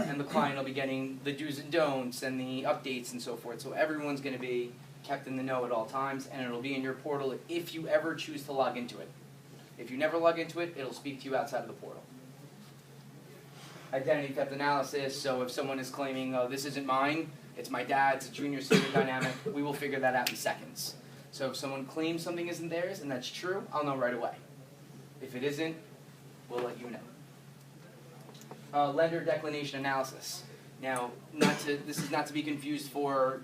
and the client will be getting the do's and don'ts and the updates and so forth. So everyone's going to be kept in the know at all times, and it'll be in your portal if you ever choose to log into it. If you never log into it, it'll speak to you outside of the portal. Identity theft analysis, so if someone is claiming, oh, this isn't mine, it's my dad's, a junior-senior dynamic, we will figure that out in seconds. So if someone claims something isn't theirs, and that's true, I'll know right away. If it isn't, we'll let you know. Lender declination analysis. Now, this is not to be confused for,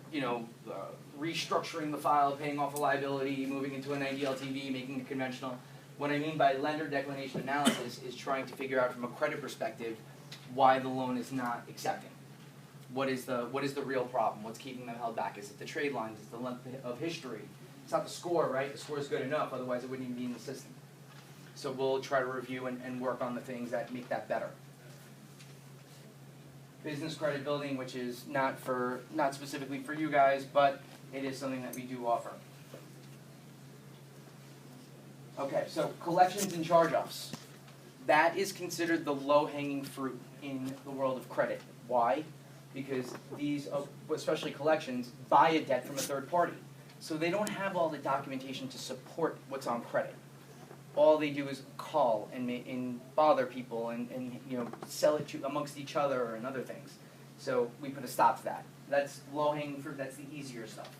restructuring the file, paying off a liability, moving into an IDLTV, making it conventional. What I mean by lender declination analysis is trying to figure out from a credit perspective why the loan is not accepting. What is the real problem? What's keeping them held back? Is it the trade lines? Is it the length of history? It's not the score, right? The score is good enough, otherwise it wouldn't even be in the system. So we'll try to review and work on the things that make that better. Business credit building, which is not specifically for you guys, but it is something that we do offer. Okay, so collections and charge-offs. That is considered the low-hanging fruit in the world of credit. Why? Because these, especially collections, buy a debt from a third party. So they don't have all the documentation to support what's on credit. All they do is call and bother people and sell it amongst each other and other things. So we put a stop to that. That's low-hanging fruit. That's the easier stuff.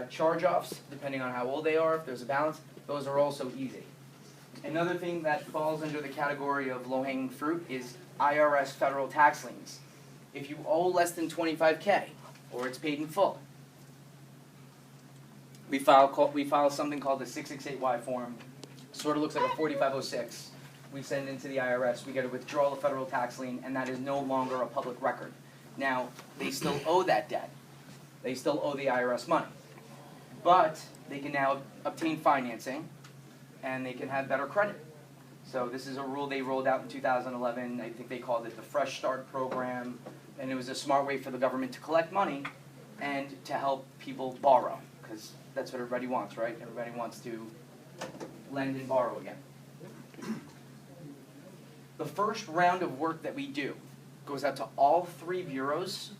Charge-offs, depending on how old they are, if there's a balance, those are also easy. Another thing that falls under the category of low-hanging fruit is IRS federal tax liens. If you owe less than $25K, or it's paid in full, we file something called the 668Y form. Sort of looks like a 4506. We send it into the IRS. We get a withdrawal of federal tax lien, and that is no longer a public record. Now, they still owe that debt. They still owe the IRS money. But they can now obtain financing, and they can have better credit. So this is a rule they rolled out in 2011. I think they called it the Fresh Start Program, and it was a smart way for the government to collect money and to help people borrow, because that's what everybody wants, right? Everybody wants to lend and borrow again. The first round of work that we do goes out to all 3 bureaus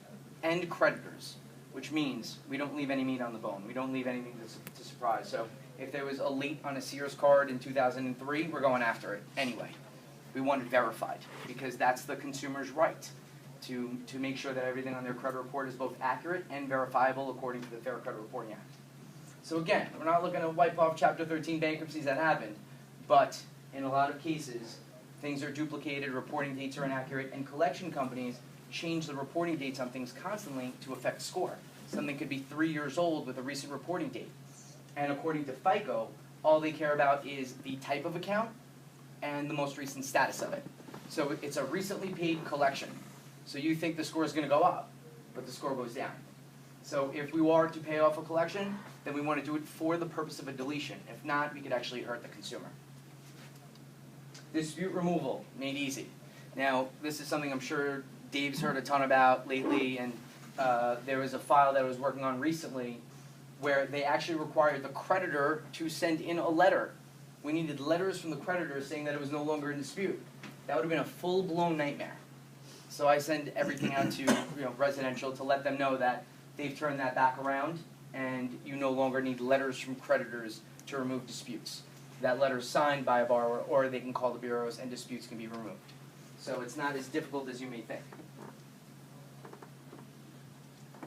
and creditors, which means we don't leave any meat on the bone. We don't leave anything to surprise. So if there was a late on a Sears card in 2003, we're going after it anyway. We want it verified, because that's the consumer's right to make sure that everything on their credit report is both accurate and verifiable according to the Fair Credit Reporting Act. So again, we're not looking to wipe off Chapter 13 bankruptcies that happened, but in a lot of cases, things are duplicated, reporting dates are inaccurate, and collection companies change the reporting dates on things constantly to affect score. Something could be 3 years old with a recent reporting date. And according to FICO, all they care about is the type of account and the most recent status of it. So it's a recently paid collection. So you think the score is going to go up, but the score goes down. So if we are to pay off a collection, then we want to do it for the purpose of a deletion. If not, we could actually hurt the consumer. Dispute removal, made easy. Now, this is something I'm sure Dave's heard a ton about lately, and there was a file that I was working on recently where they actually required the creditor to send in a letter. We needed letters from the creditor saying that it was no longer in dispute. That would have been a full-blown nightmare. So I send everything out to residential to let them know that they've turned that back around, and you no longer need letters from creditors to remove disputes. That letter is signed by a borrower, or they can call the bureaus and disputes can be removed. So it's not as difficult as you may think.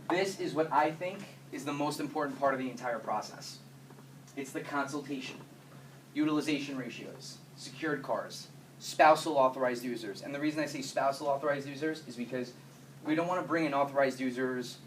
This is what I think is the most important part of the entire process. It's the consultation, utilization ratios, secured cars, spousal authorized users. And the reason I say spousal authorized users is because we don't want to bring in authorized users